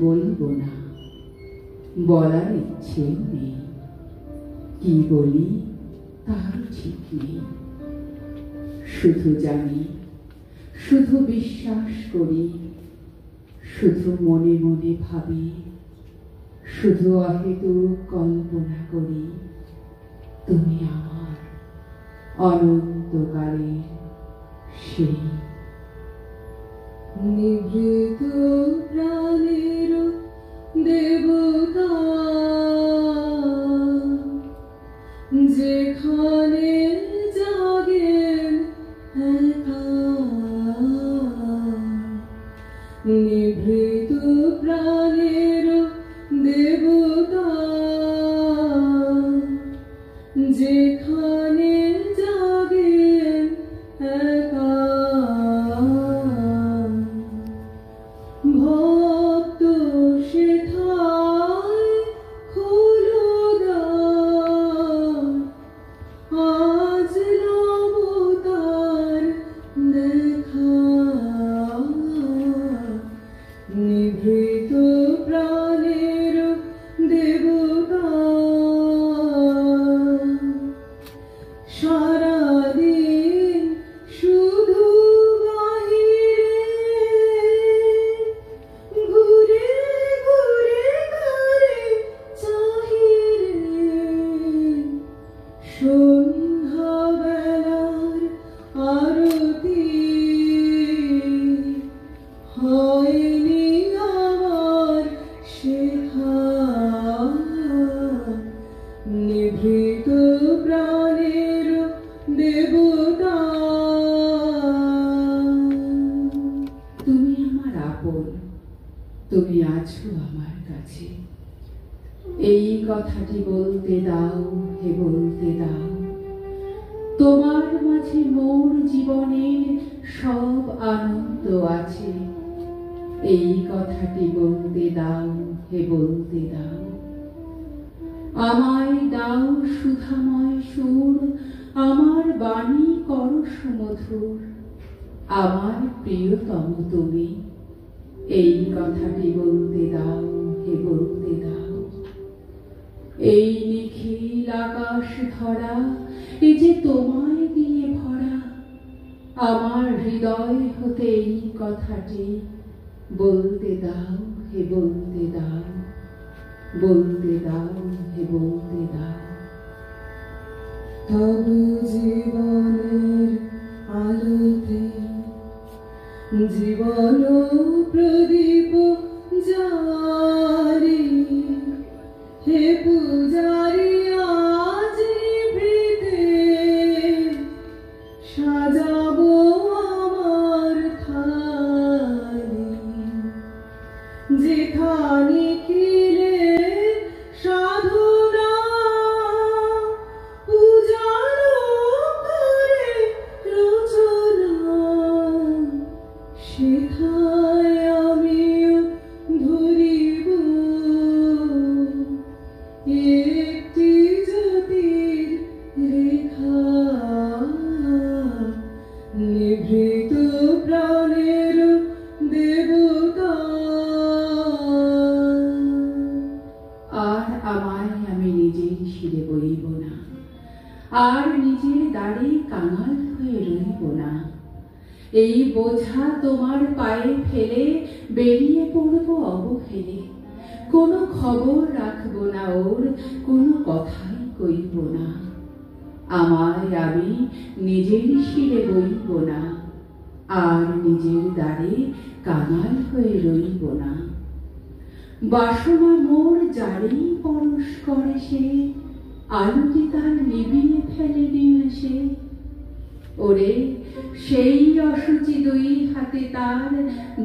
বলবো না, বলার ইচ্ছে নেই। কি বলি তার ঠিক নেই। শুধু জানি, শুধু বিশ্বাস করি, শুধু মনে মনে ভাবি, শুধু অহেতুক কল্পনা করি, তুমি আমার অনন্তকালের সেই নিভৃত প্রাণের দেবতা, যেখানে জাগেন একা। নিভৃত প্রাণের দেবতা, যেখানে জাগেন একা। ভক্ত সেথায় খোলো দ্বার, আজ নবতার দেখা। নিভৃত প্রাণের দেবতা, সারাদিন শুধু বাহিরে ঘুরে ঘুরে তারে চাহিরে। সন্ধ্যাবেলার আরতি হয়নি আমার শেখা। নিভৃত প্রাণের দেবতা, তুমি আমার আপন, তুমি আছো আমার কাছে। এই কথাটি বলতে দাও, হে বলতে দাও। তোমার মাঝে মোর জীবনের সব আনন্দ আছে। এই কথাটি বলতে দাও, হে বলতে দাও। আমায় দাও সুধাময় সুর, আমার বাণী কর সুমধুর। আমার প্রিয়তম তুমি, এই কথাটি বলতে দাও, হে বলতে দাও। এই নিখিল আকাশ ধরা, এই যে তোমায় দিয়ে ভরা, আমার হৃদয় হতে এই কথাটি বলতে দাও, হে বলতে দাও। বলতে দাও, হে বলতে দাও। তব জীবনের আলোতে জীবন প্রদীপ জারি। হে পূজারি আজ নিভৃতে সাজাবো আমার থালি। যেখানে খিলে সাধুরা পূজারো করে রচনা, সেথায় আমিও ধরিব একটি জ্যোতির রেখা। নিভৃত প্রাণের দেবতা, আর আমায় আমি নিজের শিরে বইব না, আর নিজের দাড়ি কাঙাল হয়ে রইব না। এই বোঝা তোমার পায়ে ফেলে বেরিয়ে পড়বো অবহেলে। কোনো খবর রাখবো না ওর, কোনো কথাই কইব না। আমায় আমি নিজের শিরে বইব না, আর নিজের দাড়ি কাঙাল হয়ে রইব না। বাসনা মোর জারি পরশ করে সে, আলোকে তার নিবিয়ে ফেলে নিমেষে। ওরে সেই অসুচি দুই হাতে তার,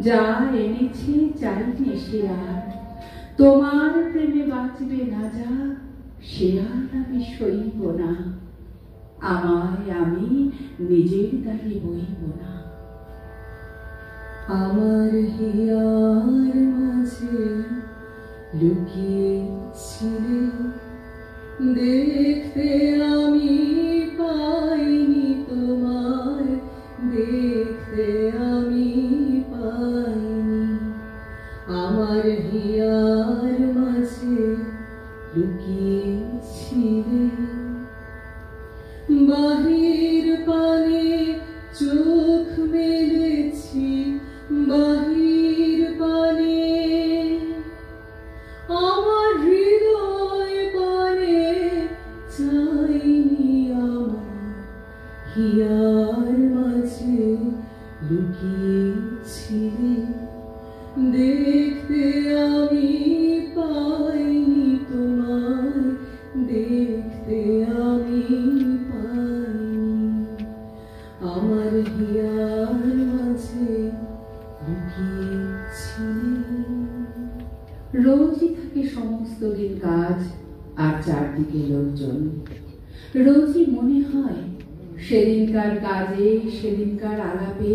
যা এনেছে চাইনি সে আর। তোমার প্রেমে বাঁচবে না যা, সে আর আমি সইব না। আমায় আমি নিজের দাড়ি বইব না। আমার হিয়ার মাঝে লুকিয়েছিলে, দেখতে আমি পাইনি তোমায়, দেখতে আমি পাইনি। আমার আমার হিয়ার মাঝে লুকিয়েছিলে বাহির পানে চোখ মেলেছি বাহির পানে আমার হৃদয় পানে চাইনি আমার হিয়ার মাঝে লুকিয়েছিলে দেখতে আমি পাইনি তোমায় দেখতে আমি পাইনি আমার হিয়ার মাঝে লুকিয়েছিলে রোজই থাকে সমস্ত দিন কাজ আর চারদিকে লোকজন। রোজই মনে হয় সেদিনকার কাজে, সেদিনকার আলাপে,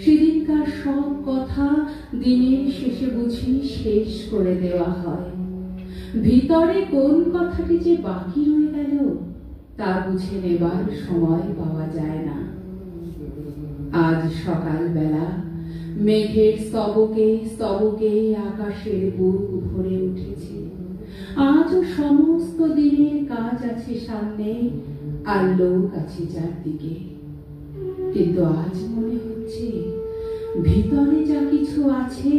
সেদিনকার সব কথা দিনের শেষে বুঝি শেষ করে দেওয়া হয়। ভিতরে কোন কথাটি যে বাকি রয়ে গেল তা বুঝে নেবার সময় পাওয়া যায় না। আজ সকালবেলা মেঘের স্তবকে স্তবকে আকাশের বুক ভরে উঠেছে। আজও সমস্ত দিনের কাজ আছে সামনে আর লোক আছে চারদিকে, কিন্তু আজ মনে হচ্ছে ভিতরে যা কিছু আছে